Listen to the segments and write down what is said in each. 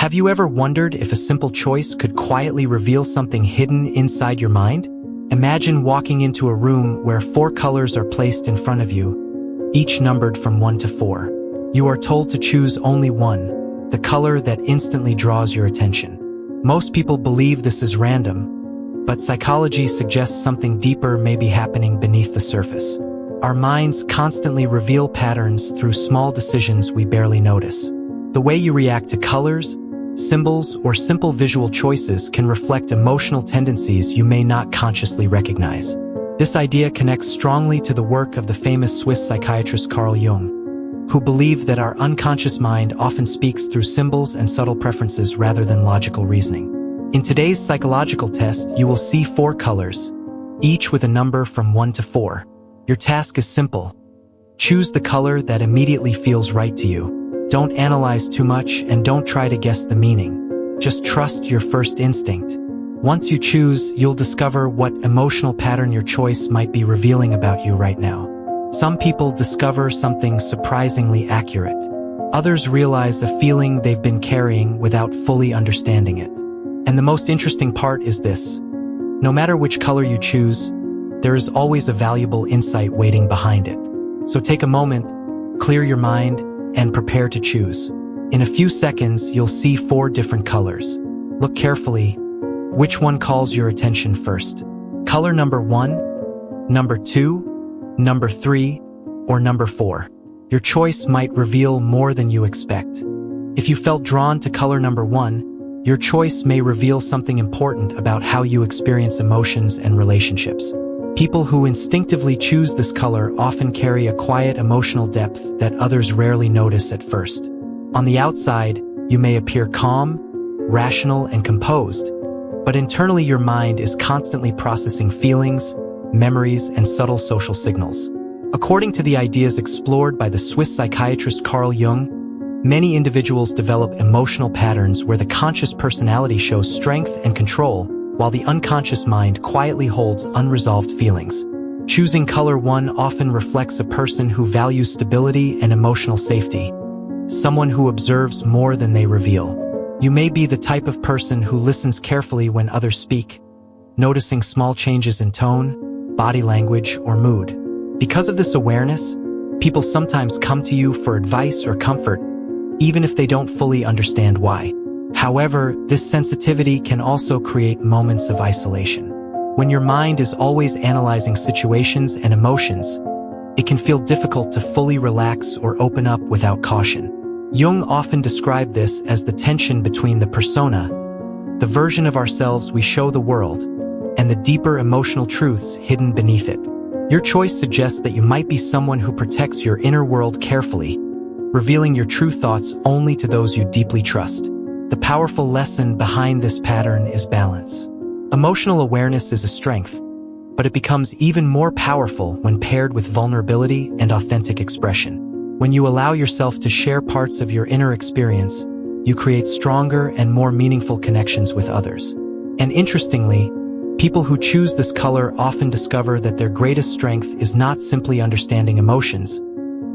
Have you ever wondered if a simple choice could quietly reveal something hidden inside your mind? Imagine walking into a room where 4 colors are placed in front of you, each numbered from 1 to 4. You are told to choose only one, the color that instantly draws your attention. Most people believe this is random, but psychology suggests something deeper may be happening beneath the surface. Our minds constantly reveal patterns through small decisions we barely notice. The way you react to colors, symbols, or simple visual choices can reflect emotional tendencies you may not consciously recognize. This idea connects strongly to the work of the famous Swiss psychiatrist Carl Jung, who believed that our unconscious mind often speaks through symbols and subtle preferences rather than logical reasoning. In today's psychological test, you will see 4 colors, each with a number from 1 to 4. Your task is simple. Choose the color that immediately feels right to you. Don't analyze too much and don't try to guess the meaning. Just trust your first instinct. Once you choose, you'll discover what emotional pattern your choice might be revealing about you right now. Some people discover something surprisingly accurate. Others realize a feeling they've been carrying without fully understanding it. And the most interesting part is this. No matter which color you choose, there is always a valuable insight waiting behind it. So take a moment, clear your mind, and prepare to choose. In a few seconds, you'll see 4 different colors. Look carefully. Which one calls your attention first? Color number 1, number 2, number 3, or number 4? Your choice might reveal more than you expect. If you felt drawn to color number 1, your choice may reveal something important about how you experience emotions and relationships. People who instinctively choose this color often carry a quiet emotional depth that others rarely notice at first. On the outside, you may appear calm, rational, and composed, but internally your mind is constantly processing feelings, memories, and subtle social signals. According to the ideas explored by the Swiss psychiatrist Carl Jung, many individuals develop emotional patterns where the conscious personality shows strength and control, while the unconscious mind quietly holds unresolved feelings. Choosing color 1 often reflects a person who values stability and emotional safety, someone who observes more than they reveal. You may be the type of person who listens carefully when others speak, noticing small changes in tone, body language, or mood. Because of this awareness, people sometimes come to you for advice or comfort, even if they don't fully understand why. However, this sensitivity can also create moments of isolation. When your mind is always analyzing situations and emotions, it can feel difficult to fully relax or open up without caution. Jung often described this as the tension between the persona, the version of ourselves we show the world, and the deeper emotional truths hidden beneath it. Your choice suggests that you might be someone who protects your inner world carefully, revealing your true thoughts only to those you deeply trust. The powerful lesson behind this pattern is balance. Emotional awareness is a strength, but it becomes even more powerful when paired with vulnerability and authentic expression. When you allow yourself to share parts of your inner experience, you create stronger and more meaningful connections with others. And interestingly, people who choose this color often discover that their greatest strength is not simply understanding emotions,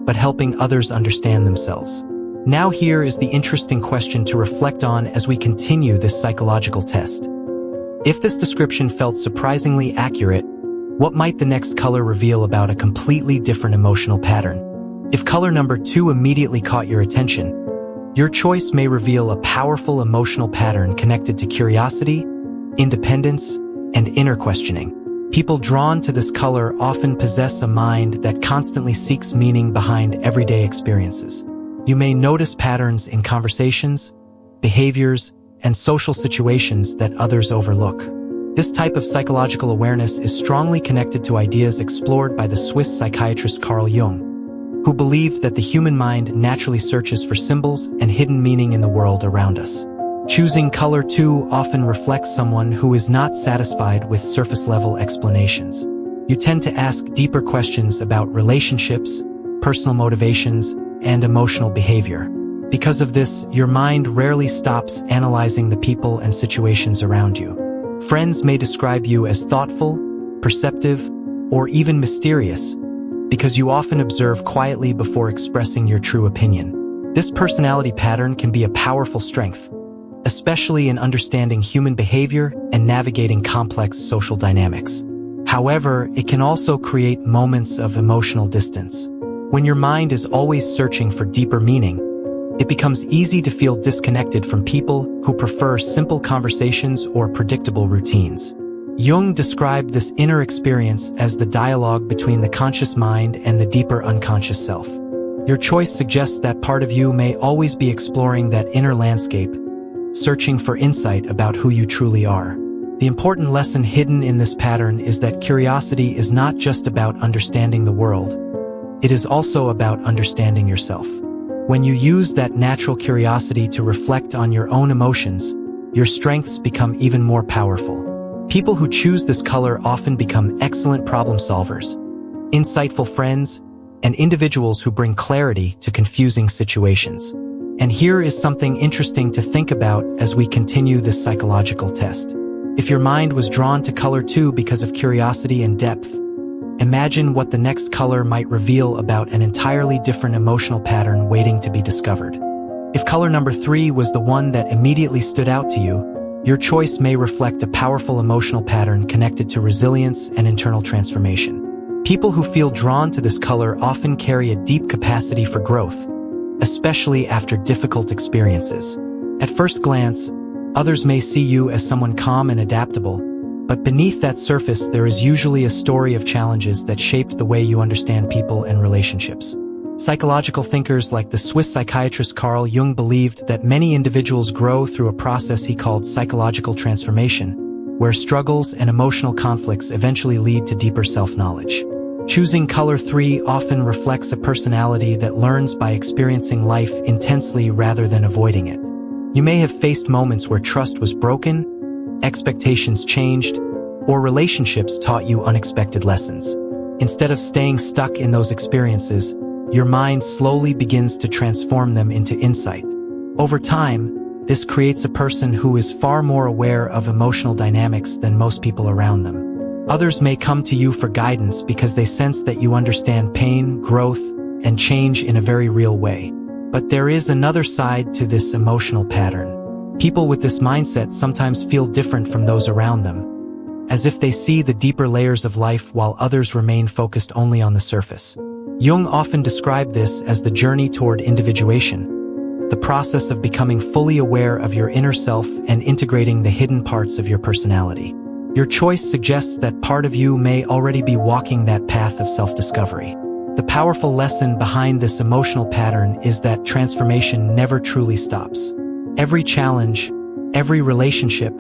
but helping others understand themselves. Now here is the interesting question to reflect on as we continue this psychological test. If this description felt surprisingly accurate, what might the next color reveal about a completely different emotional pattern? If color number 2 immediately caught your attention, your choice may reveal a powerful emotional pattern connected to curiosity, independence, and inner questioning. People drawn to this color often possess a mind that constantly seeks meaning behind everyday experiences. You may notice patterns in conversations, behaviors, and social situations that others overlook. This type of psychological awareness is strongly connected to ideas explored by the Swiss psychiatrist Carl Jung, who believed that the human mind naturally searches for symbols and hidden meaning in the world around us. Choosing color 2 often reflects someone who is not satisfied with surface-level explanations. You tend to ask deeper questions about relationships, personal motivations, and emotional behavior. Because of this, your mind rarely stops analyzing the people and situations around you. Friends may describe you as thoughtful, perceptive, or even mysterious, because you often observe quietly before expressing your true opinion. This personality pattern can be a powerful strength, especially in understanding human behavior and navigating complex social dynamics. However, it can also create moments of emotional distance. When your mind is always searching for deeper meaning, it becomes easy to feel disconnected from people who prefer simple conversations or predictable routines. Jung described this inner experience as the dialogue between the conscious mind and the deeper unconscious self. Your choice suggests that part of you may always be exploring that inner landscape, searching for insight about who you truly are. The important lesson hidden in this pattern is that curiosity is not just about understanding the world. It is also about understanding yourself. When you use that natural curiosity to reflect on your own emotions, your strengths become even more powerful. People who choose this color often become excellent problem solvers, insightful friends, and individuals who bring clarity to confusing situations. And here is something interesting to think about as we continue this psychological test. If your mind was drawn to color 2 because of curiosity and depth, imagine what the next color might reveal about an entirely different emotional pattern waiting to be discovered. If color number 3 was the one that immediately stood out to you, your choice may reflect a powerful emotional pattern connected to resilience and internal transformation. People who feel drawn to this color often carry a deep capacity for growth, especially after difficult experiences. At first glance, others may see you as someone calm and adaptable, but beneath that surface there is usually a story of challenges that shaped the way you understand people and relationships. Psychological thinkers like the Swiss psychiatrist Carl Jung believed that many individuals grow through a process he called psychological transformation, where struggles and emotional conflicts eventually lead to deeper self-knowledge. Choosing color 3 often reflects a personality that learns by experiencing life intensely rather than avoiding it. You may have faced moments where trust was broken, expectations changed, or relationships taught you unexpected lessons. Instead of staying stuck in those experiences, your mind slowly begins to transform them into insight. Over time, this creates a person who is far more aware of emotional dynamics than most people around them. Others may come to you for guidance because they sense that you understand pain, growth, and change in a very real way. But there is another side to this emotional pattern. People with this mindset sometimes feel different from those around them, as if they see the deeper layers of life while others remain focused only on the surface. Jung often described this as the journey toward individuation, the process of becoming fully aware of your inner self and integrating the hidden parts of your personality. Your choice suggests that part of you may already be walking that path of self-discovery. The powerful lesson behind this emotional pattern is that transformation never truly stops. Every challenge, every relationship,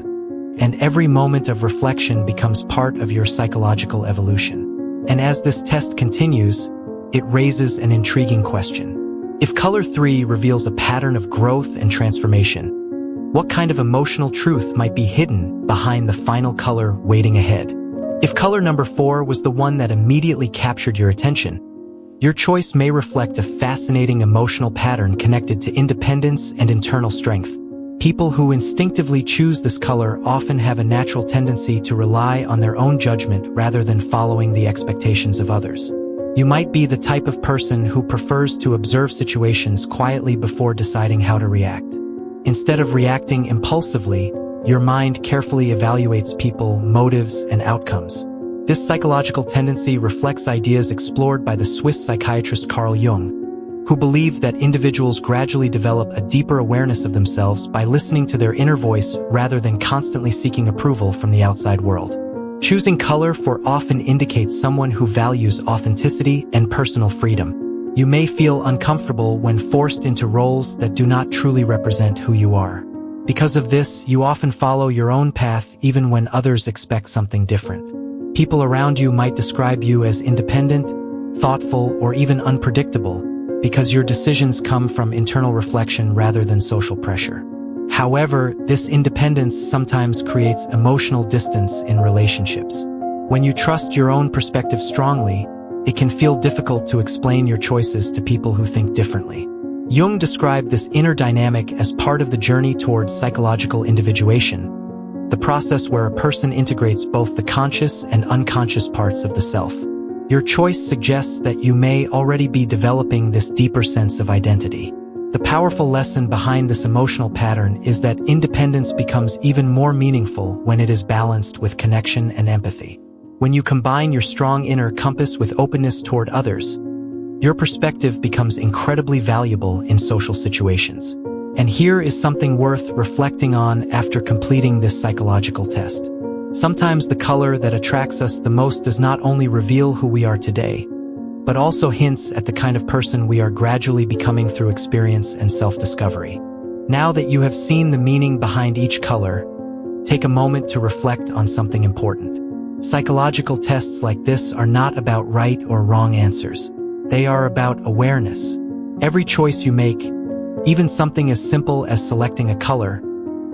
and every moment of reflection becomes part of your psychological evolution. And as this test continues, it raises an intriguing question. If color 3 reveals a pattern of growth and transformation, what kind of emotional truth might be hidden behind the final color waiting ahead? If color number 4 was the one that immediately captured your attention, your choice may reflect a fascinating emotional pattern connected to independence and internal strength. People who instinctively choose this color often have a natural tendency to rely on their own judgment rather than following the expectations of others. You might be the type of person who prefers to observe situations quietly before deciding how to react. Instead of reacting impulsively, your mind carefully evaluates people, motives, and outcomes. This psychological tendency reflects ideas explored by the Swiss psychiatrist Carl Jung, who believed that individuals gradually develop a deeper awareness of themselves by listening to their inner voice rather than constantly seeking approval from the outside world. Choosing color 4 often indicates someone who values authenticity and personal freedom. You may feel uncomfortable when forced into roles that do not truly represent who you are. Because of this, you often follow your own path even when others expect something different. People around you might describe you as independent, thoughtful, or even unpredictable, because your decisions come from internal reflection rather than social pressure. However, this independence sometimes creates emotional distance in relationships. When you trust your own perspective strongly, it can feel difficult to explain your choices to people who think differently. Jung described this inner dynamic as part of the journey towards psychological individuation, the process where a person integrates both the conscious and unconscious parts of the self. Your choice suggests that you may already be developing this deeper sense of identity. The powerful lesson behind this emotional pattern is that independence becomes even more meaningful when it is balanced with connection and empathy. When you combine your strong inner compass with openness toward others, your perspective becomes incredibly valuable in social situations. And here is something worth reflecting on after completing this psychological test. Sometimes the color that attracts us the most does not only reveal who we are today, but also hints at the kind of person we are gradually becoming through experience and self-discovery. Now that you have seen the meaning behind each color, take a moment to reflect on something important. Psychological tests like this are not about right or wrong answers. They are about awareness. Every choice you make, even something as simple as selecting a color,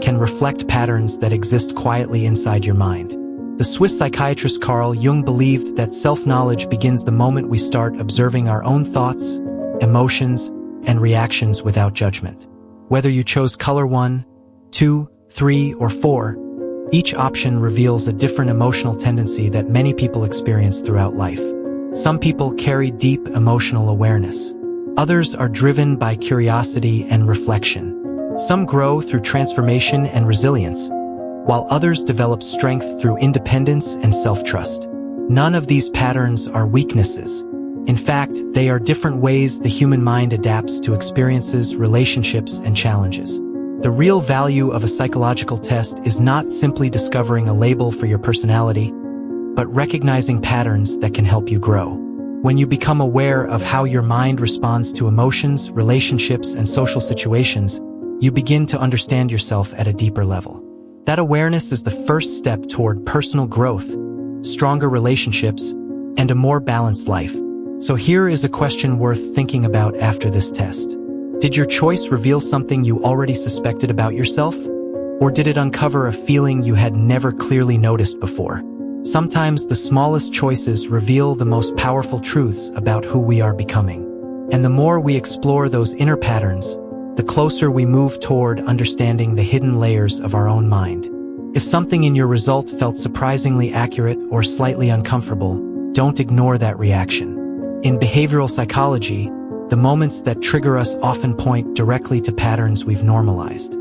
can reflect patterns that exist quietly inside your mind. The Swiss psychiatrist Carl Jung believed that self-knowledge begins the moment we start observing our own thoughts, emotions, and reactions without judgment. Whether you chose color 1, 2, 3, or 4, each option reveals a different emotional tendency that many people experience throughout life. Some people carry deep emotional awareness. Others are driven by curiosity and reflection. Some grow through transformation and resilience, while others develop strength through independence and self-trust. None of these patterns are weaknesses. In fact, they are different ways the human mind adapts to experiences, relationships, and challenges. The real value of a psychological test is not simply discovering a label for your personality, but recognizing patterns that can help you grow. When you become aware of how your mind responds to emotions, relationships, and social situations, you begin to understand yourself at a deeper level. That awareness is the first step toward personal growth, stronger relationships, and a more balanced life. So here is a question worth thinking about after this test. Did your choice reveal something you already suspected about yourself? Or did it uncover a feeling you had never clearly noticed before? Sometimes the smallest choices reveal the most powerful truths about who we are becoming. And the more we explore those inner patterns, the closer we move toward understanding the hidden layers of our own mind. If something in your result felt surprisingly accurate or slightly uncomfortable, don't ignore that reaction. In behavioral psychology, the moments that trigger us often point directly to patterns we've normalized.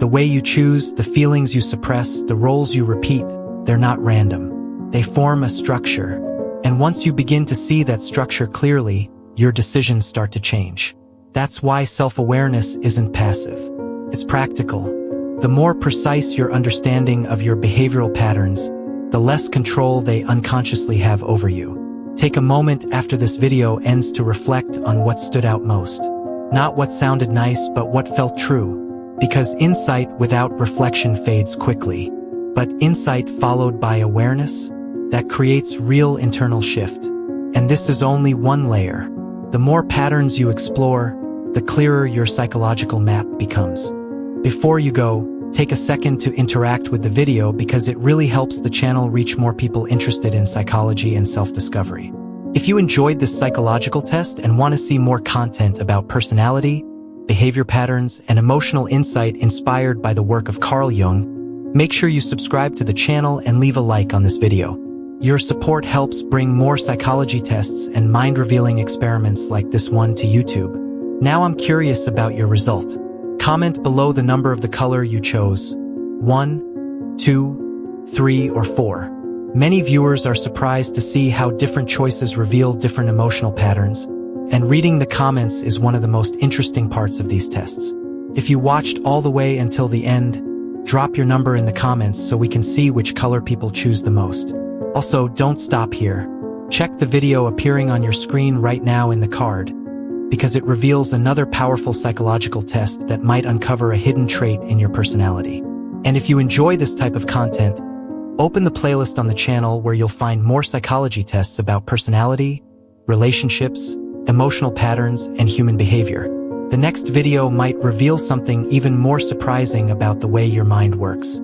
The way you choose, the feelings you suppress, the roles you repeat, they're not random. They form a structure. And once you begin to see that structure clearly, your decisions start to change. That's why self-awareness isn't passive. It's practical. The more precise your understanding of your behavioral patterns, the less control they unconsciously have over you. Take a moment after this video ends to reflect on what stood out most. Not what sounded nice, but what felt true. Because insight without reflection fades quickly. But insight followed by awareness, that creates real internal shift. And this is only one layer. The more patterns you explore, the clearer your psychological map becomes. Before you go, take a second to interact with the video because it really helps the channel reach more people interested in psychology and self-discovery. If you enjoyed this psychological test and want to see more content about personality, behavior patterns, and emotional insight inspired by the work of Carl Jung, make sure you subscribe to the channel and leave a like on this video. Your support helps bring more psychology tests and mind-revealing experiments like this one to YouTube. Now I'm curious about your result. Comment below the number of the color you chose. 1, 2, 3, or 4. Many viewers are surprised to see how different choices reveal different emotional patterns, and reading the comments is one of the most interesting parts of these tests. If you watched all the way until the end, drop your number in the comments so we can see which color people choose the most. Also, don't stop here. Check the video appearing on your screen right now in the card, because it reveals another powerful psychological test that might uncover a hidden trait in your personality. And if you enjoy this type of content, open the playlist on the channel where you'll find more psychology tests about personality, relationships, emotional patterns, and human behavior. The next video might reveal something even more surprising about the way your mind works.